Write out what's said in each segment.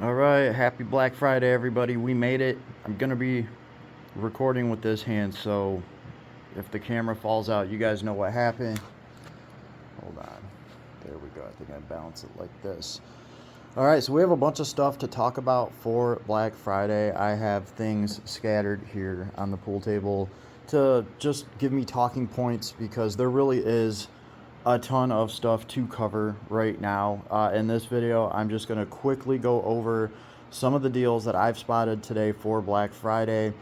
All right, happy Black Friday, everybody. We made it. I'm gonna be recording with this hand, so if the camera falls out, you guys know what happened. Hold on. There we go. I think I balance it like this. All right, so we have a bunch of stuff to talk about for Black Friday. I have things scattered here on the pool table to just give me talking points because there really is a ton of stuff to cover right now. In this video, I'm just going to quickly go over some of the deals that I've spotted today for Black Friday.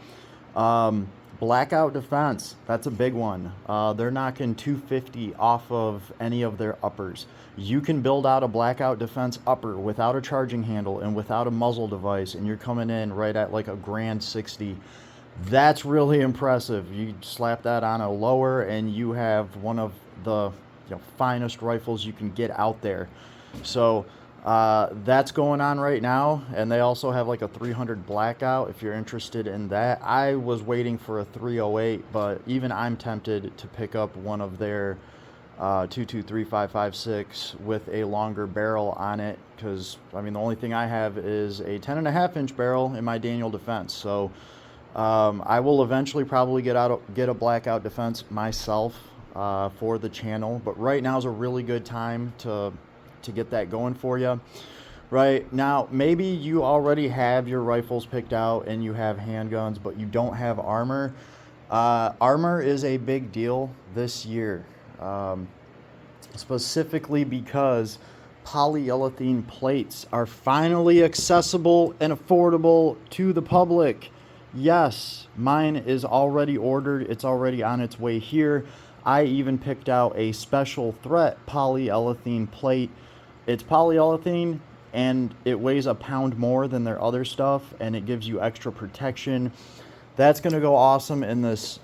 Blackout Defense, that's a big one. They're knocking 250 off of any of their uppers. You can build out a Blackout Defense upper without a charging handle and without a muzzle device, and you're coming in right at like a grand 60. That's really impressive. You slap that on a lower, and you have one of the finest rifles you can get out there. So that's going on right now, and they also have like a 300 blackout if you're interested in that. I was waiting for a 308, but even I'm tempted to pick up one of their 223556 with a longer barrel on it, because I mean the only thing I have is a 10.5-inch barrel in my Daniel Defense. So I will eventually probably get a Blackout Defense myself for the channel, but right now is a really good time to get that going for you. Right now, maybe you already have your rifles picked out and you have handguns, but you don't have armor. Armor is a big deal this year, specifically because polyurethane plates are finally accessible and affordable to the public. Yes, mine is already ordered. It's already on its way here. I even picked out a Special Threat polyurethane plate. It's polyurethane and it weighs a pound more than their other stuff, and it gives you extra protection. That's going to go awesome in this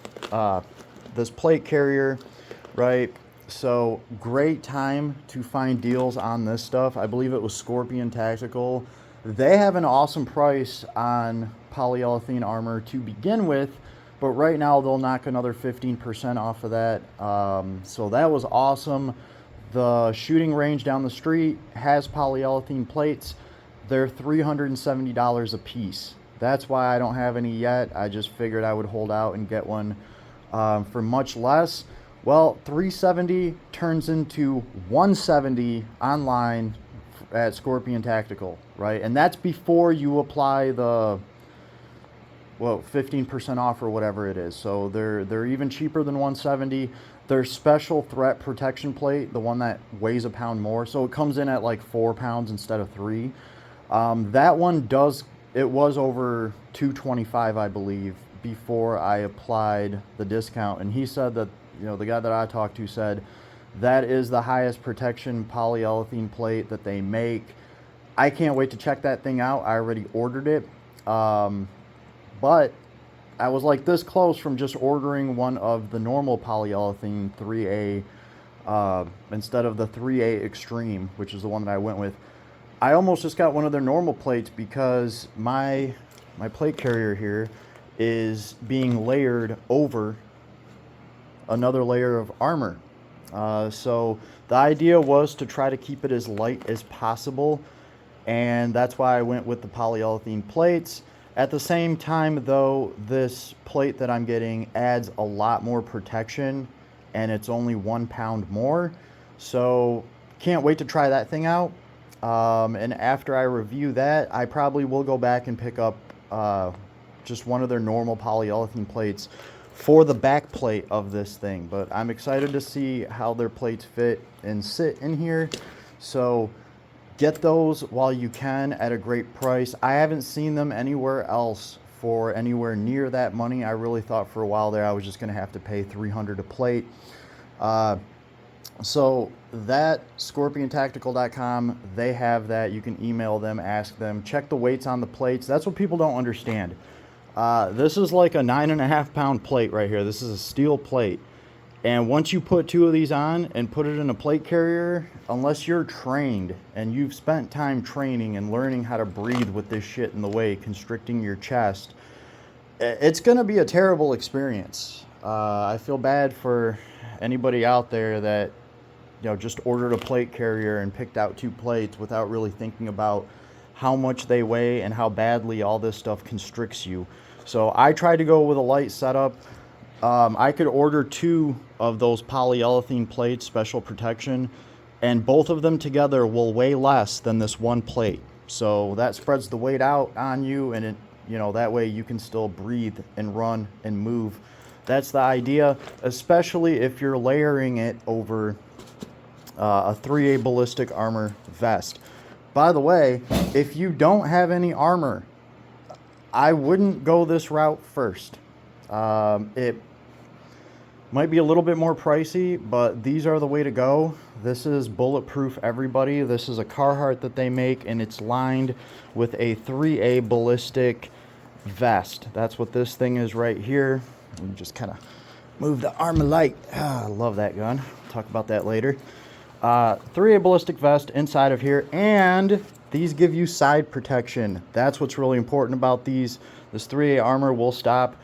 plate carrier, right? So great time to find deals on this stuff. I believe it was Scorpion Tactical. They have an awesome price on polyurethane armor to begin with, but right now they'll knock another 15% off of that. So that was awesome. The shooting range down the street has polyurethane plates. They're $370 a piece. That's why I don't have any yet. I just figured I would hold out and get one for much less. Well, 370 turns into 170 online at Scorpion Tactical, right? And that's before you apply the 15% off or whatever it is. So they're even cheaper than 170. Their Special Threat protection plate, the one that weighs a pound more, so it comes in at like 4 pounds instead of 3. That one was over 225, I believe, before I applied the discount. And he said that, the guy that I talked to said that is the highest protection polyurethane plate that they make. I can't wait to check that thing out. I already ordered it. But I was like this close from just ordering one of the normal polyurethane 3A instead of the 3A Extreme, which is the one that I went with. I almost just got one of their normal plates because my plate carrier here is being layered over another layer of armor. So the idea was to try to keep it as light as possible, and that's why I went with the polyurethane plates. At the same time, though, this plate that I'm getting adds a lot more protection, and it's only 1 pound more. So can't wait to try that thing out. And after I review that, I probably will go back and pick up just one of their normal polyurethane plates for the back plate of this thing. But I'm excited to see how their plates fit and sit in here. So get those while you can at a great price. I haven't seen them anywhere else for anywhere near that money. I really thought for a while there I was just going to have to pay $300 a plate. So that ScorpionTactical.com, they have that. You can email them, ask them, check the weights on the plates. That's what people don't understand. This is like a 9.5 pound plate right here. This is a steel plate. And once you put 2 of these on and put it in a plate carrier, unless you're trained and you've spent time training and learning how to breathe with this shit in the way, constricting your chest, it's going to be a terrible experience. I feel bad for anybody out there that just ordered a plate carrier and picked out 2 plates without really thinking about how much they weigh and how badly all this stuff constricts you. So I tried to go with a light setup. I could order 2 of those polyurethane plates, special protection, and both of them together will weigh less than this one plate. So that spreads the weight out on you, and that way you can still breathe and run and move. That's the idea, especially if you're layering it over a 3A ballistic armor vest. By the way, if you don't have any armor, I wouldn't go this route first. It might be a little bit more pricey, but these are the way to go. This is bulletproof, everybody. This is a Carhartt that they make, and it's lined with a 3A ballistic vest. That's what this thing is right here. Let me just kind of move the Armalite. I love that gun. Talk about that later. 3A ballistic vest inside of here, and these give you side protection. That's what's really important about these. This 3A armor will stop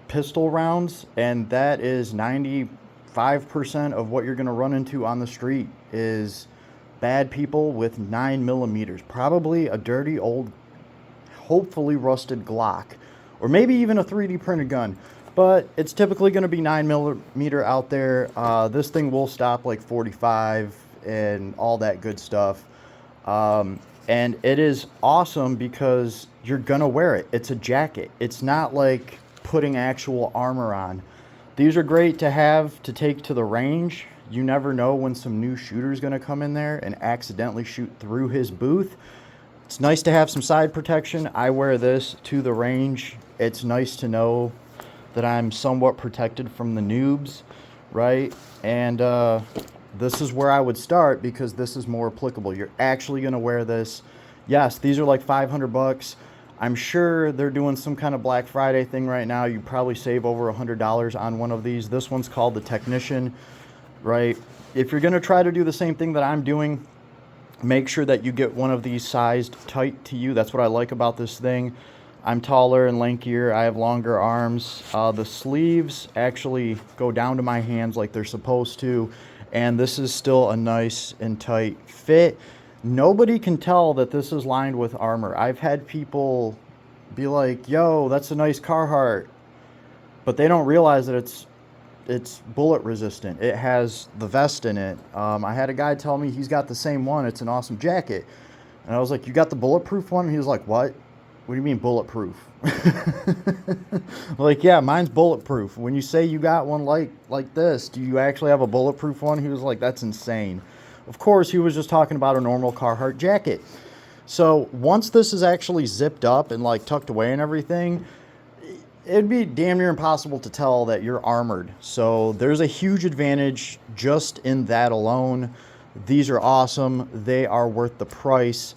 pistol rounds, and that is 95% of what you're going to run into on the street is bad people with 9mm, probably a dirty old, hopefully rusted Glock, or maybe even a 3D printed gun, but it's typically going to be 9mm out there. This thing will stop like 45 and all that good stuff, and it is awesome because you're gonna wear it. It's a jacket. It's not like putting actual armor on. These are great to have to take to the range. You never know when some new shooter's gonna come in there and accidentally shoot through his booth. It's nice to have some side protection. I wear this to the range. It's nice to know that I'm somewhat protected from the noobs, right? And this is where I would start because this is more applicable. You're actually gonna wear this. Yes, these are like $500. I'm sure they're doing some kind of Black Friday thing right now. You probably save over $100 on one of these. This one's called the Technician, right? If you're gonna try to do the same thing that I'm doing, make sure that you get one of these sized tight to you. That's what I like about this thing. I'm taller and lankier. I have longer arms. The sleeves actually go down to my hands like they're supposed to, and this is still a nice and tight fit. Nobody can tell that this is lined with armor. I've had people be like, yo, that's a nice Carhartt, but they don't realize that it's bullet resistant. It has the vest in it. I had a guy tell me he's got the same one. It's an awesome jacket. And I was like, you got the bulletproof one? And he was like, what? What do you mean bulletproof? Like, yeah, mine's bulletproof. When you say you got one like this, do you actually have a bulletproof one? He was like, that's insane. Of course, he was just talking about a normal Carhartt jacket. So once this is actually zipped up and like tucked away and everything, it'd be damn near impossible to tell that you're armored. So there's a huge advantage just in that alone. These are awesome. They are worth the price.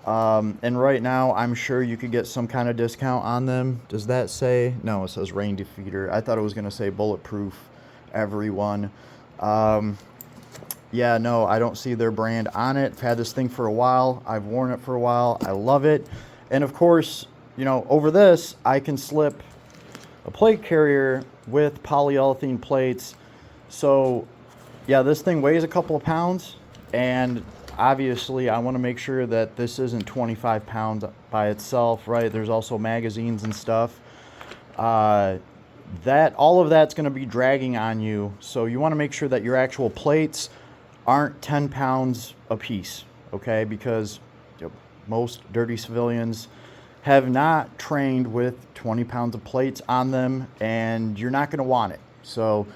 And right now, I'm sure you could get some kind of discount on them. Does that say? No, it says Rain Defeater. I thought it was going to say Bulletproof Everyone. Yeah, no, I don't see their brand on it. I've had this thing for a while. I've worn it for a while. I love it. And of course, over this, I can slip a plate carrier with polyurethane plates. So yeah, this thing weighs a couple of pounds, and obviously I want to make sure that this isn't 25 pounds by itself, right? There's also magazines and stuff. All of that's going to be dragging on you. So you want to make sure that your actual plates aren't 10 pounds a piece, okay? Because most dirty civilians have not trained with 20 pounds of plates on them, and you're not going to want it. So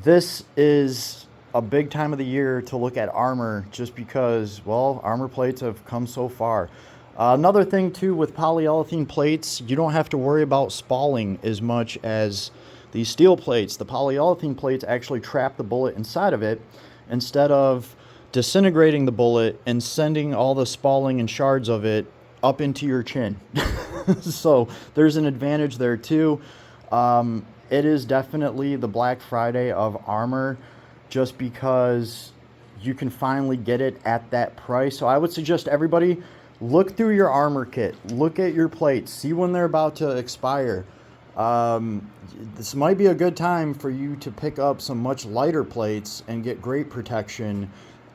this is a big time of the year to look at armor, just because, well, armor plates have come so far. Another thing too with polyurethane plates, you don't have to worry about spalling as much as these steel plates. The polyurethane plates actually trap the bullet inside of it instead of disintegrating the bullet and sending all the spalling and shards of it up into your chin. So there's an advantage there too. It is definitely the Black Friday of armor, just because you can finally get it at that price. So I would suggest everybody look through your armor kit, look at your plates, see when they're about to expire. This might be a good time for you to pick up some much lighter plates and get great protection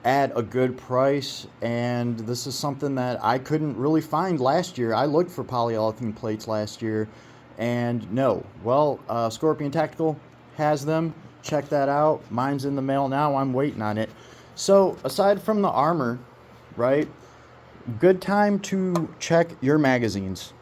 at a good price, and this is something that I couldn't really find last year. I looked for polyolefin plates last year, and no. Well, Scorpion Tactical has them. Check that out. Mine's in the mail now. I'm waiting on it. So aside from the armor, right, good time to check your magazines.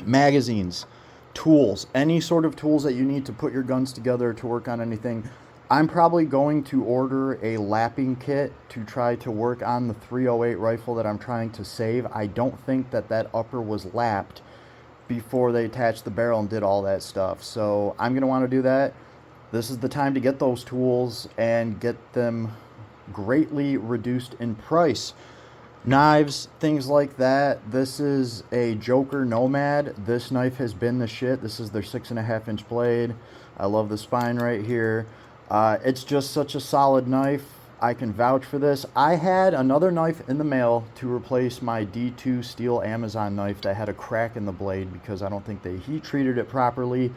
Magazines, tools, any sort of tools that you need to put your guns together to work on anything. I'm probably going to order a lapping kit to try to work on the 308 rifle that I'm trying to save. I don't think that upper was lapped before they attached the barrel and did all that stuff. So I'm going to want to do that. This is the time to get those tools and get them greatly reduced in price. Knives, things like that. This is a Joker Nomad. This knife has been the shit. This is their 6.5-inch blade. I love the spine right here. It's just such a solid knife. I can vouch for this. I had another knife in the mail to replace my D2 steel Amazon knife that had a crack in the blade because I don't think they heat treated it properly,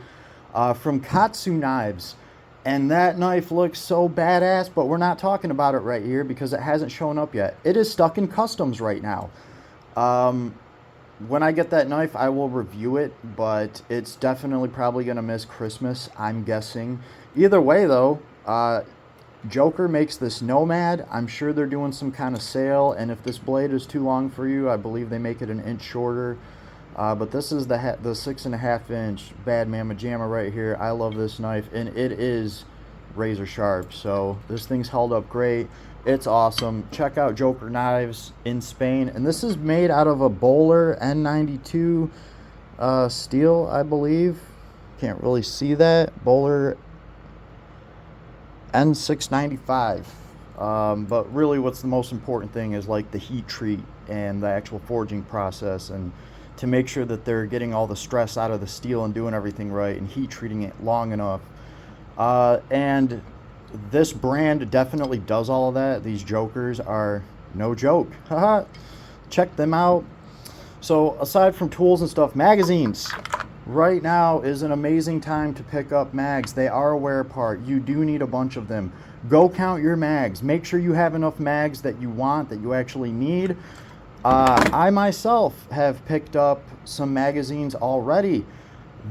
from Katsu Knives. And that knife looks so badass, but we're not talking about it right here because it hasn't shown up yet. It is stuck in customs right now. When I get that knife, I will review it, but it's definitely probably going to miss Christmas, I'm guessing. Either way, though, Joker makes this Nomad. I'm sure they're doing some kind of sale, and if this blade is too long for you, I believe they make it an inch shorter. But this is the 6.5-inch Bad Mama Jamma right here. I love this knife, and it is razor sharp. So this thing's held up great. It's awesome. Check out Joker Knives in Spain. And this is made out of a Bowler N92 steel, I believe. Can't really see that. Bowler N695. But really what's the most important thing is like the heat treat and the actual forging process, and to make sure that they're getting all the stress out of the steel and doing everything right and heat treating it long enough. And this brand definitely does all of that. These Jokers are no joke. Check them out. So aside from tools and stuff, magazines. Right now is an amazing time to pick up mags. They are a wear part. You do need a bunch of them. Go count your mags. Make sure you have enough mags that you want, that you actually need. I myself have picked up some magazines already.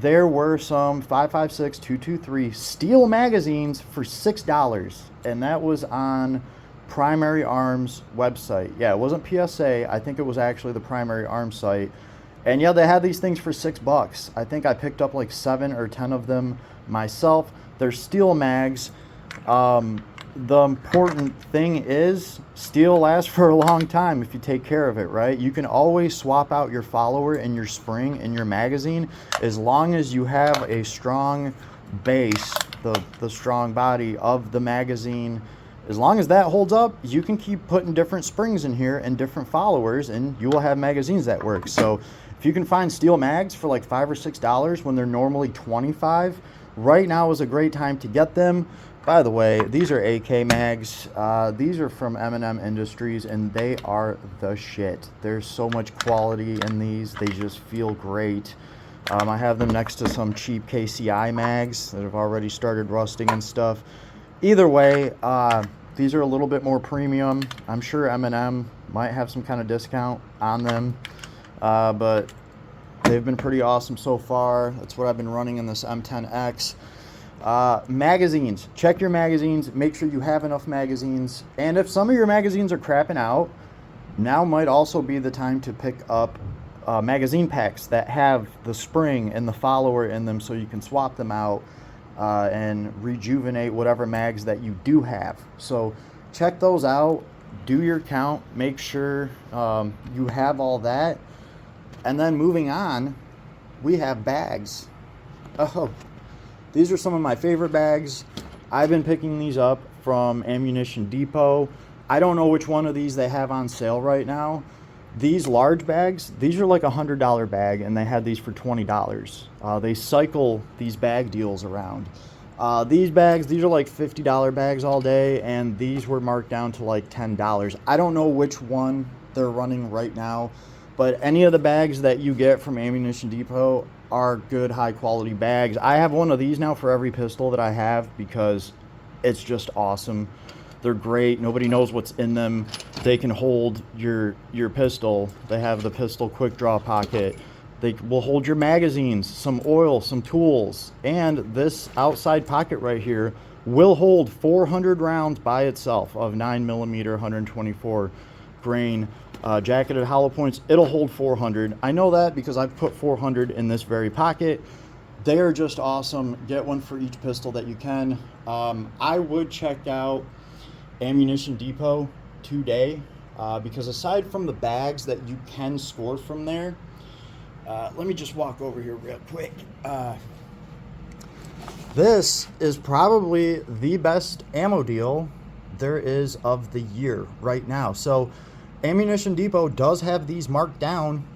There were some 5.56, 223 steel magazines for $6, and that was on Primary Arms website. Yeah, it wasn't PSA. I think it was actually the Primary Arms site. And yeah, they had these things for $6. I think I picked up like 7 or 10 of them myself. They're steel mags. The important thing is steel lasts for a long time if you take care of it, right? You can always swap out your follower and your spring in your magazine as long as you have a strong base, the strong body of the magazine. As long as that holds up, you can keep putting different springs in here and different followers, and you will have magazines that work. So if you can find steel mags for like $5 or $6 when they're normally $25, right now is a great time to get them. By the way, these are AK mags. These are from M&M Industries, and they are the shit. There's so much quality in these. They just feel great. I have them next to some cheap KCI mags that have already started rusting and stuff. Either way, these are a little bit more premium. I'm sure M&M might have some kind of discount on them, but they've been pretty awesome so far. That's what I've been running in this M10X. Magazines. Check your magazines. Make sure you have enough magazines. And if some of your magazines are crapping out, now might also be the time to pick up magazine packs that have the spring and the follower in them, so you can swap them out and rejuvenate whatever mags that you do have. So check those out. Do your count. Make sure you have all that. And then moving on, we have bags. Oh, these are some of my favorite bags. I've been picking these up from Ammunition Depot. I don't know which one of these they have on sale right now. These large bags, these are like a $100 bag, and they had these for $20. They cycle these bag deals around. These bags, these are like $50 bags all day, and these were marked down to like $10. I don't know which one they're running right now, but any of the bags that you get from Ammunition Depot are good, high quality bags. I have one of these now for every pistol that I have because it's just awesome. They're great. Nobody knows what's in them. They can hold your pistol. They have the pistol quick draw pocket. They will hold your magazines, some oil, some tools, and this outside pocket right here will hold 400 rounds by itself of 9mm 124 grain jacketed hollow points. It'll hold 400. I know that because I've put 400 in this very pocket. They are just awesome. Get one for each pistol that you can. I would check out Ammunition Depot today because aside from the bags that you can score from there, let me just walk over here real quick. This is probably the best ammo deal there is of the year right now. So Ammunition Depot does have these marked down.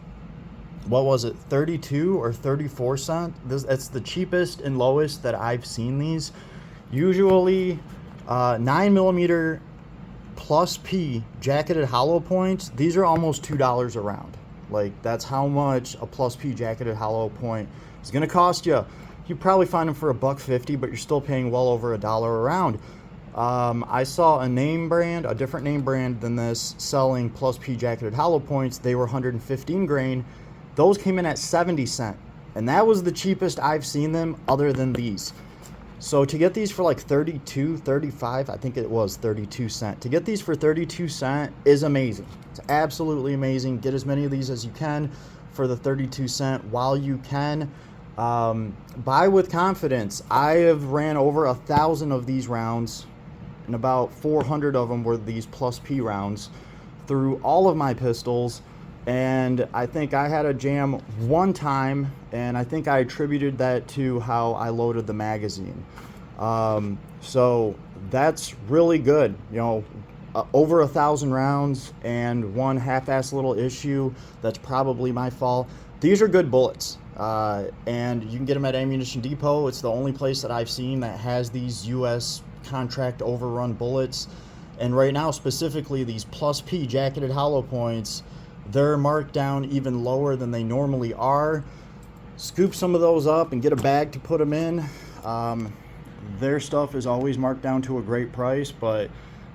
What was it, 32 or 34 cents? That's the cheapest and lowest that I've seen these. Usually 9mm plus P jacketed hollow points, these are almost $2 a round. Like, that's how much a plus P jacketed hollow point is going to cost you. You probably find them for $1.50, but you're still paying well over $1 a round. I saw a different name brand than this, selling plus P jacketed hollow points. They were 115 grain. Those came in at 70 cents, and that was the cheapest I've seen them other than these. So to get these for like 32, 35, I think it was 32 cents. To get these for 32 cents is amazing. It's absolutely amazing. Get as many of these as you can for the 32 cents while you can. Buy with confidence. I have ran over 1,000 of these rounds, and about 400 of them were these plus P rounds through all of my pistols. And I think I had a jam one time, and I think I attributed that to how I loaded the magazine. So that's really good. You know, over 1,000 rounds and one half-ass little issue. That's probably my fault. These are good bullets, and you can get them at Ammunition Depot. It's the only place that I've seen that has these U.S. contract overrun bullets. And right now, specifically, these plus P jacketed hollow points, they're marked down even lower than they normally are. Scoop some of those up and get a bag to put them in. Their stuff is always marked down to a great price, but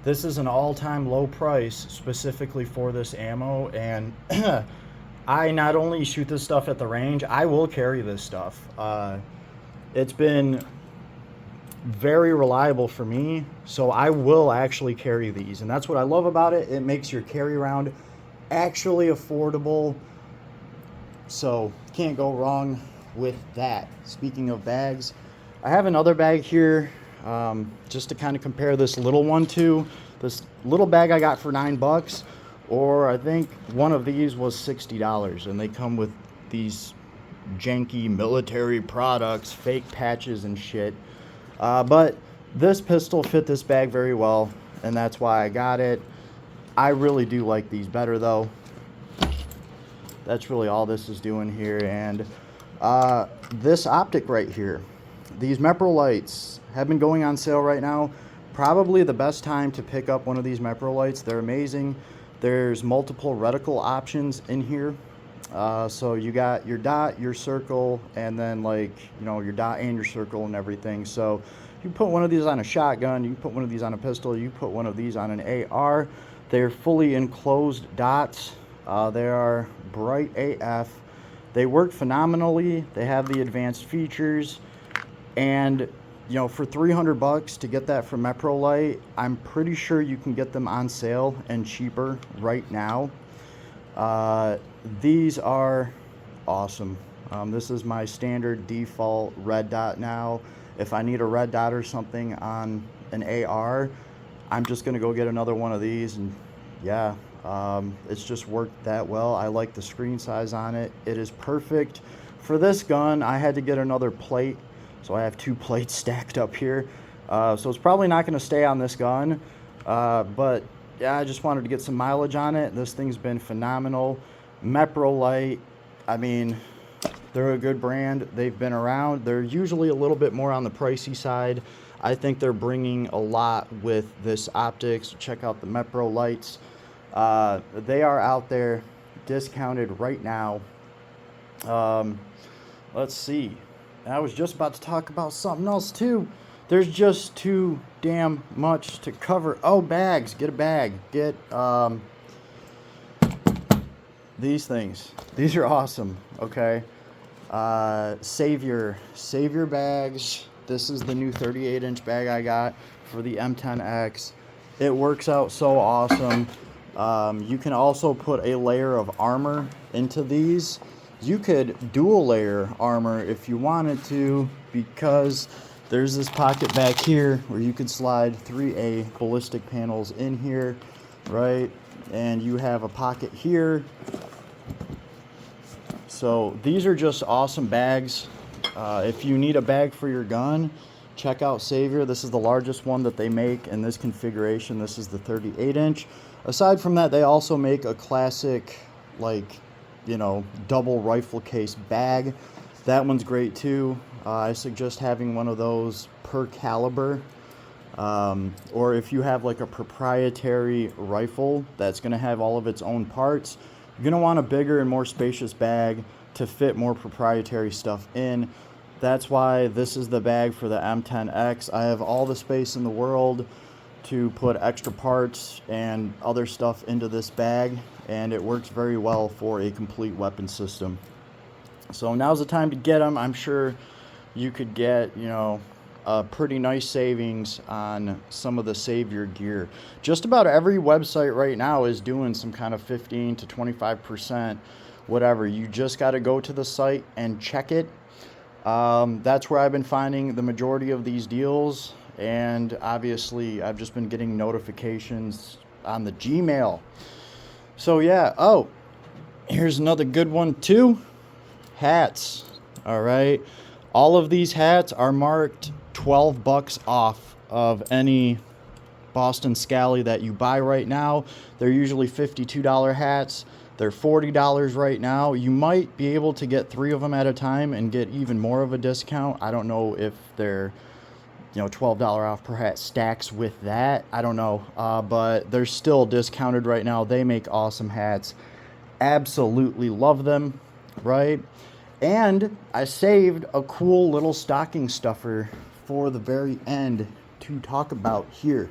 this is an all-time low price specifically for this ammo. And I not only shoot this stuff at the range, I will carry this stuff. It's been very reliable for me, so I will actually carry these, and that's what I love about it. It makes your carry round actually affordable, so can't go wrong with that. Speaking of bags, I have another bag here, just to kind of compare this little one to. This little bag I got for $9, or I think one of these was $60, and they come with these janky military products, fake patches and shit. But this pistol fit this bag very well, and that's why I got it. I really do like these better, though. That's really all this is doing here. And this optic right here, these Mepro lights have been going on sale right now. Probably the best time to pick up one of these Mepro lights. They're amazing. There's multiple reticle options in here. So you got your dot, your circle, and then, like, you know, your dot and your circle and everything. So you put one of these on a shotgun, you can put one of these on a pistol, you put one of these on an AR. They're fully enclosed dots. They are bright AF. They work phenomenally. They have the advanced features, and you know, for $300 to get that from Mepro Light, I'm pretty sure you can get them on sale and cheaper right now. These are awesome. This is my standard default red dot now. If I need a red dot or something on an AR, I'm just gonna go get another one of these, and yeah, it's just worked that well. I like the screen size on it. It is perfect. For this gun, I had to get another plate, so I have two plates stacked up here. So it's probably not gonna stay on this gun, but yeah, I just wanted to get some mileage on it. This thing's been phenomenal. Mepro Light, I mean, they're a good brand. They've been around. They're usually a little bit more on the pricey side. I think they're bringing a lot with this optics. Check out the Mepro lights. They are out there discounted right now. Let's see. I was just about to talk about something else too. there's just too damn much to cover. Oh, bags. Get a bag. Get these things. These are awesome. Okay. Savior bags. This is the new 38-inch bag I got for the M10X. It works out so awesome. You can also put a layer of armor into these. You could dual layer armor if you wanted to, because there's this pocket back here where you can slide 3A ballistic panels in here, right? And you have a pocket here. So these are just awesome bags. If you need a bag for your gun, check out Savior. This is the largest one that they make in this configuration. This is the 38-inch. Aside from that, they also make a classic, like, you know, double rifle case bag. That one's great too. I suggest having one of those per caliber. Or if you have like a proprietary rifle that's going to have all of its own parts, you're going to want a bigger and more spacious bag to fit more proprietary stuff in. That's why this is the bag for the M10X. I have all the space in the world to put extra parts and other stuff into this bag, and it works very well for a complete weapon system. So now's the time to get them. I'm sure you could get, you know, a pretty nice savings on some of the Savior gear. Just about every website right now is doing some kind of 15 to 25%, whatever. You just got to go to the site and check it. That's where I've been finding the majority of these deals. And obviously, I've just been getting notifications on the Gmail. So yeah, oh, here's another good one too. Hats. All right. All of these hats are marked $12 off of any Boston Scally that you buy right now. They're usually $52 hats. They're $40 right now. You might be able to get 3 of them at a time and get even more of a discount. I don't know if they're, you know, $12 off per hat stacks with that. I don't know, but they're still discounted right now. They make awesome hats. Absolutely love them, right? And I saved a cool little stocking stuffer for the very end to talk about here.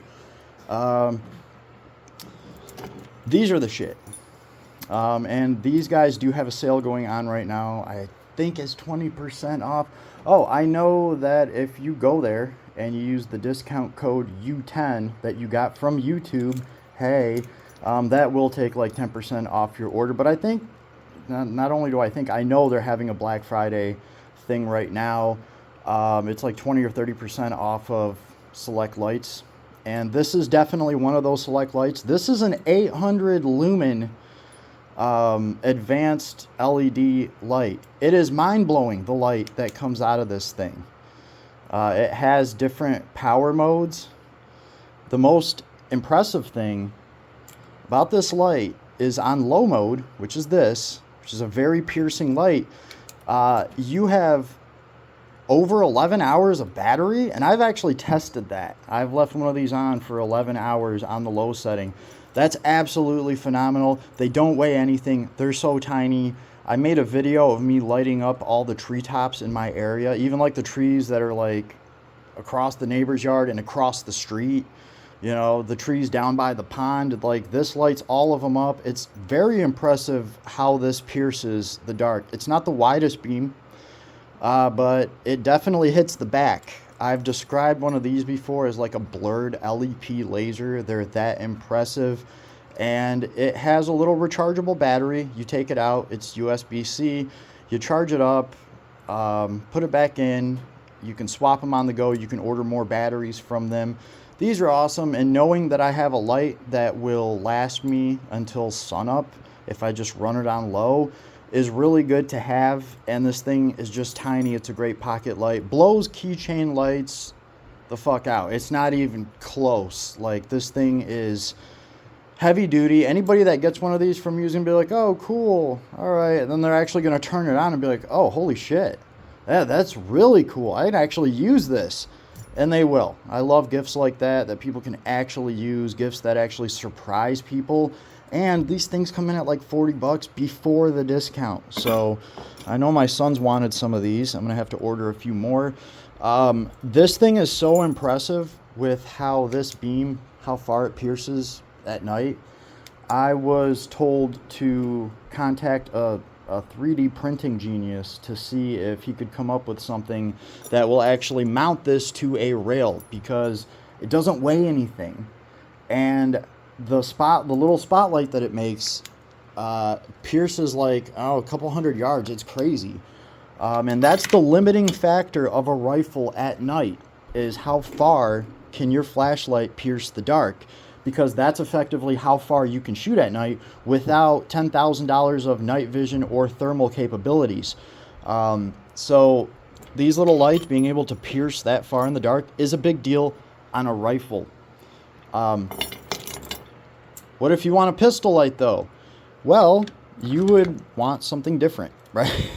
These are the shit. And these guys do have a sale going on right now. I think it's 20% off. Oh, I know that if you go there and you use the discount code U10 that you got from YouTube, hey, that will take like 10% off your order. But I think, not only do I think, I know they're having a Black Friday thing right now. It's like 20 or 30% off of select lights. And this is definitely one of those select lights. This is an 800 lumen advanced LED light. It is mind-blowing, the light that comes out of this thing. It has different power modes. The most impressive thing about this light is on low mode, which is this, which is a very piercing light. You have over 11 hours of battery, and I've actually tested that. I've left one of these on for 11 hours on the low setting. That's absolutely phenomenal. They don't weigh anything. They're so tiny. I made a video of me lighting up all the treetops in my area, even like the trees that are like across the neighbor's yard and across the street. You know, the trees down by the pond, like this lights all of them up. It's very impressive how this pierces the dark. It's not the widest beam, but it definitely hits the back. I've described one of these before as like a blurred LEP laser. They're that impressive. And it has a little rechargeable battery. You take it out, it's USB-C. You charge it up, put it back in. You can swap them on the go. You can order more batteries from them. These are awesome. And knowing that I have a light that will last me until sunup if I just run it on low is really good to have. And this thing is just tiny. It's a great pocket light. Blows keychain lights the fuck out. It's not even close. Like, this thing is heavy duty. Anybody that gets one of these from using be like, oh, cool, all right. And then they're actually going to turn it on and be like, oh, holy shit, yeah, that's really cool. I'd actually use this. And they will. I love gifts like that people can actually use, gifts that actually surprise people. And these things come in at like $40 before the discount. So I know my sons wanted some of these. I'm going to have to order a few more. This thing is so impressive with how this beam, how far it pierces at night. I was told to contact a 3D printing genius to see if he could come up with something that will actually mount this to a rail, because it doesn't weigh anything. And the little spotlight that it makes pierces like, a couple hundred yards. It's crazy. And that's the limiting factor of a rifle at night, is how far can your flashlight pierce the dark, because that's effectively how far you can shoot at night without $10,000 of night vision or thermal capabilities. So these little lights, being able to pierce that far in the dark, is a big deal on a rifle. What if you want a pistol light though? Well, you would want something different, right?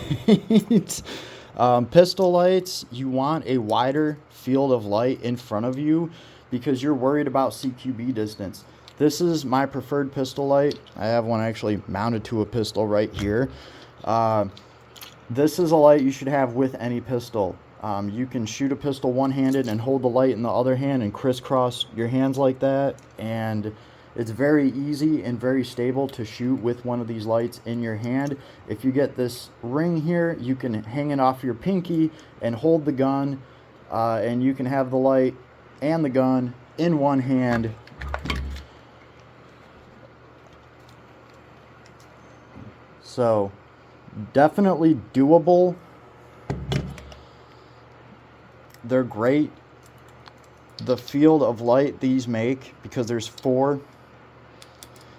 Pistol lights, you want a wider field of light in front of you because you're worried about CQB distance. This is my preferred pistol light. I have one actually mounted to a pistol right here. This is a light you should have with any pistol. You can shoot a pistol one-handed and hold the light in the other hand and crisscross your hands like that, and it's very easy and very stable to shoot with one of these lights in your hand. If you get this ring here, you can hang it off your pinky and hold the gun, and you can have the light and the gun in one hand. So definitely doable. They're great. The field of light these make, because there's four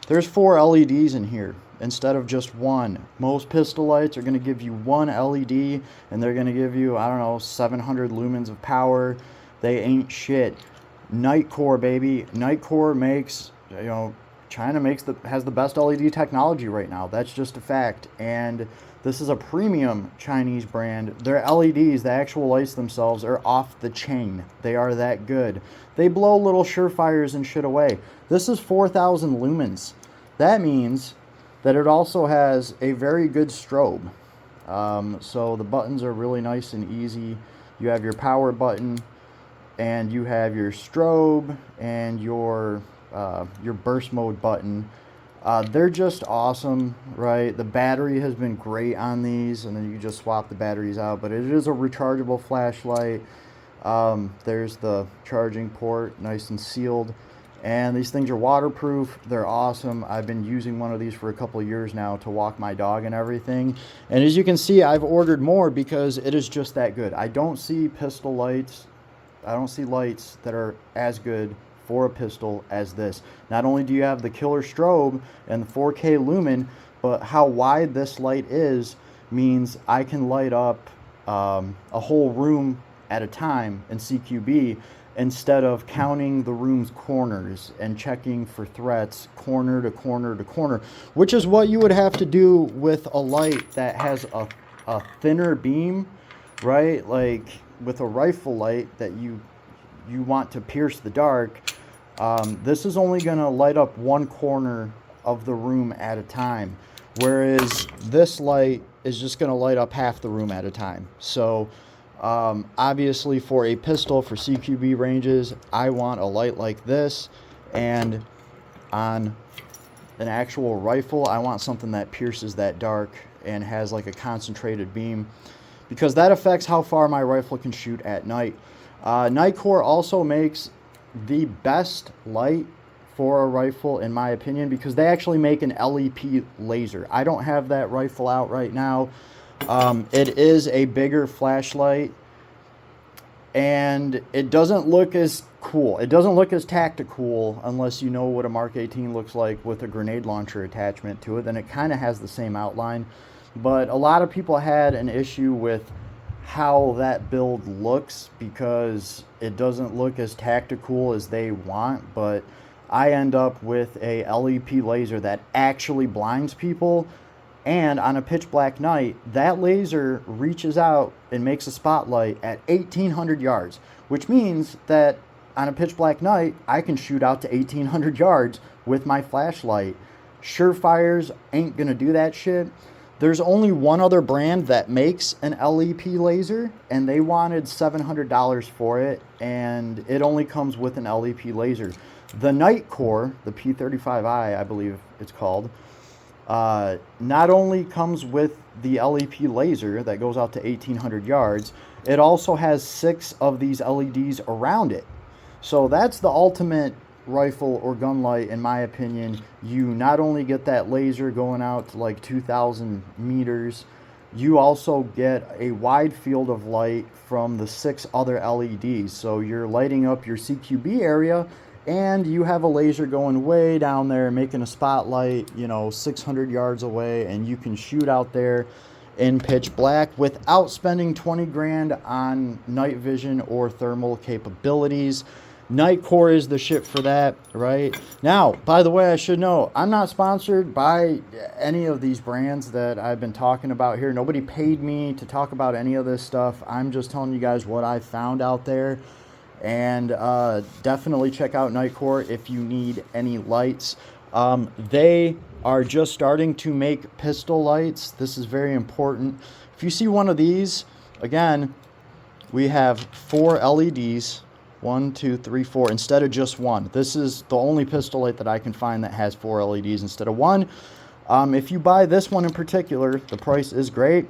LEDs in here instead of just one. Most pistol lights are going to give you one LED, and they're going to give you, I don't know, 700 lumens of power. They ain't shit. Nitecore, baby. Nitecore makes, China has the best LED technology right now. That's just a fact. And this is a premium Chinese brand. Their LEDs, the actual lights themselves, are off the chain. They are that good. They blow little Surefires and shit away. This is 4,000 lumens. That means that it also has a very good strobe. So the buttons are really nice and easy. You have your power button, and you have your strobe and your burst mode button. They're just awesome, right? The battery has been great on these, and then you just swap the batteries out, but it is a rechargeable flashlight. There's the charging port, nice and sealed, and these things are waterproof. They're awesome. I've been using one of these for a couple of years now to walk my dog and everything, and as you can see, I've ordered more because it is just that good. I don't see pistol lights, I don't see lights that are as good for a pistol as this. Not only do you have the killer strobe and the 4K lumen, but how wide this light is means I can light up a whole room at a time in CQB instead of counting the room's corners and checking for threats corner to corner to corner, which is what you would have to do with a light that has a thinner beam, right? Like with a rifle light that you want to pierce the dark. This is only going to light up one corner of the room at a time, whereas this light is just going to light up half the room at a time. So obviously for a pistol, for CQB ranges, I want a light like this, and on an actual rifle, I want something that pierces that dark and has like a concentrated beam, because that affects how far my rifle can shoot at night. Nitecore also makes the best light for a rifle, in my opinion, because they actually make an LEP laser. I don't have that rifle out right now. It is a bigger flashlight, and it doesn't look as cool. It doesn't look as tactical unless you know what a Mark 18 looks like with a grenade launcher attachment to it. Then it kind of has the same outline, but a lot of people had an issue with how that build looks because it doesn't look as tactical as they want. But I end up with a LEP laser that actually blinds people, and on a pitch black night, that laser reaches out and makes a spotlight at 1,800 yards, which means that on a pitch black night, I can shoot out to 1,800 yards with my flashlight. Surefires ain't gonna do that shit. There's only one other brand that makes an LEP laser, and they wanted $700 for it, and it only comes with an LEP laser. The Nitecore, the P35i, I believe it's called, not only comes with the LEP laser that goes out to 1800 yards, it also has 6 of these LEDs around it. So that's the ultimate rifle or gun light, in my opinion. You not only get that laser going out to like 2,000 meters, you also get a wide field of light from the 6 other LEDs. So you're lighting up your CQB area, and you have a laser going way down there making a spotlight, you know, 600 yards away, and you can shoot out there in pitch black without spending 20 grand on night vision or thermal capabilities. Nitecore is the shit for that, right? Now, by the way, I should know, I'm not sponsored by any of these brands that I've been talking about here. Nobody paid me to talk about any of this stuff. I'm just telling you guys what I found out there. And definitely check out Nitecore if you need any lights. They are just starting to make pistol lights. This is very important. If you see one of these, again, we have 4 LEDs. 1, 2, 3, 4, instead of just 1. This is the only pistol light that I can find that has 4 LEDs instead of 1. If you buy this one in particular, the price is great.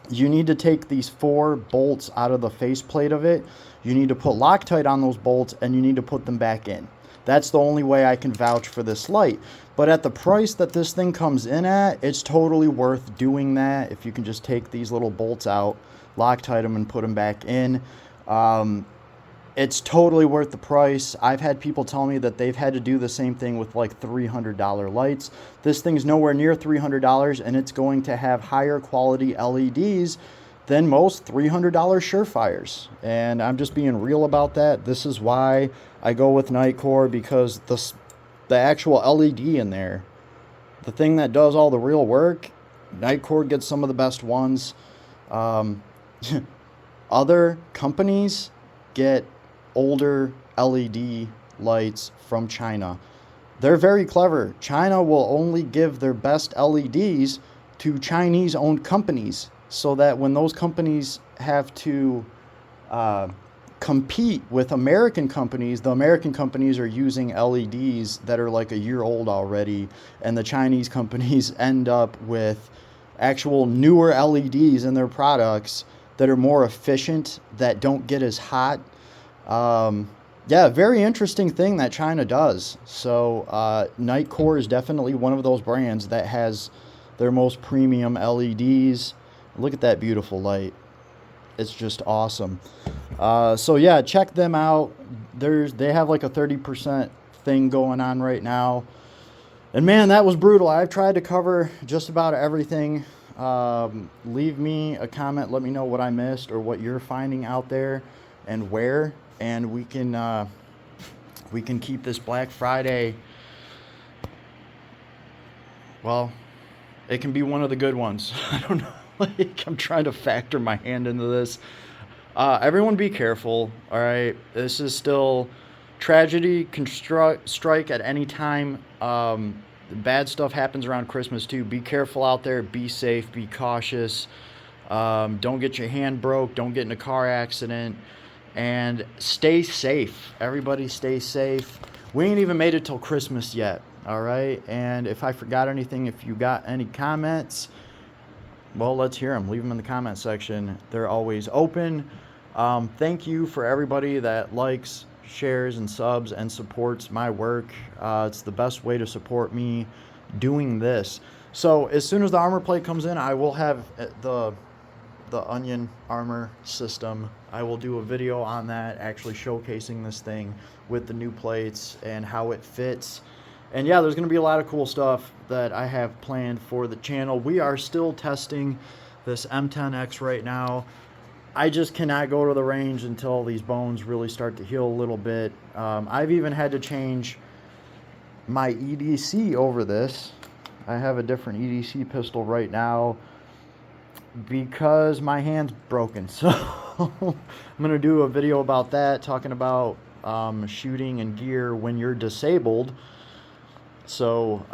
You need to take these 4 bolts out of the faceplate of it. You need to put Loctite on those bolts, and you need to put them back in. That's the only way I can vouch for this light. But at the price that this thing comes in at, it's totally worth doing that. If you can just take these little bolts out, Loctite them, and put them back in. It's totally worth the price. I've had people tell me that they've had to do the same thing with like $300 lights. This thing's nowhere near $300, and it's going to have higher quality LEDs than most $300 Surefires. And I'm just being real about that. This is why I go with Nitecore, because the actual LED in there, the thing that does all the real work, Nitecore gets some of the best ones. Other companies get older LED lights from China. They're very clever. China will only give their best LEDs to Chinese-owned companies, so that when those companies have to compete with American companies, the American companies are using LEDs that are like a year old already, and the Chinese companies end up with actual newer LEDs in their products that are more efficient, that don't get as hot. Yeah, very interesting thing that China does. So Nitecore is definitely one of those brands that has their most premium LEDs. Look at that beautiful light. It's just awesome. So yeah, check them out. They have like a 30% thing going on right now. And man, that was brutal. I've tried to cover just about everything. Leave me a comment. Let me know what I missed or what you're finding out there and where. And we can keep this Black Friday. Well, it can be one of the good ones. I don't know. Like, I'm trying to factor my hand into this. Everyone be careful, all right? This is still tragedy can strike at any time. Bad stuff happens around Christmas too. Be careful out there. Be safe. Be cautious. Don't get your hand broke. Don't get in a car accident. And stay safe. Everybody stay safe. We ain't even made it till Christmas yet, all right? And if I forgot anything, if you got any comments, well, let's hear them. Leave them in the comment section. They're always open. Thank you for everybody that likes, shares, and subs and supports my work. It's the best way to support me doing this. So as soon as the armor plate comes in, I will have the Onion armor system. I will do a video on that, actually showcasing this thing with the new plates and how it fits. And yeah, there's going to be a lot of cool stuff that I have planned for the channel. We are still testing this M10X right now. I just cannot go to the range until these bones really start to heal a little bit. I've even had to change my EDC over this. I have a different EDC pistol right now because my hand's broken. So I'm going to do a video about that, talking about shooting and gear when you're disabled. So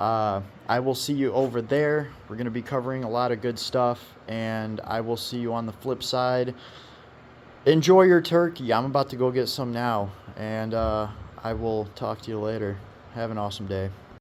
I will see you over there. We're going to be covering a lot of good stuff, and I will see you on the flip side. Enjoy your turkey. I'm about to go get some now, and I will talk to you later. Have an awesome day.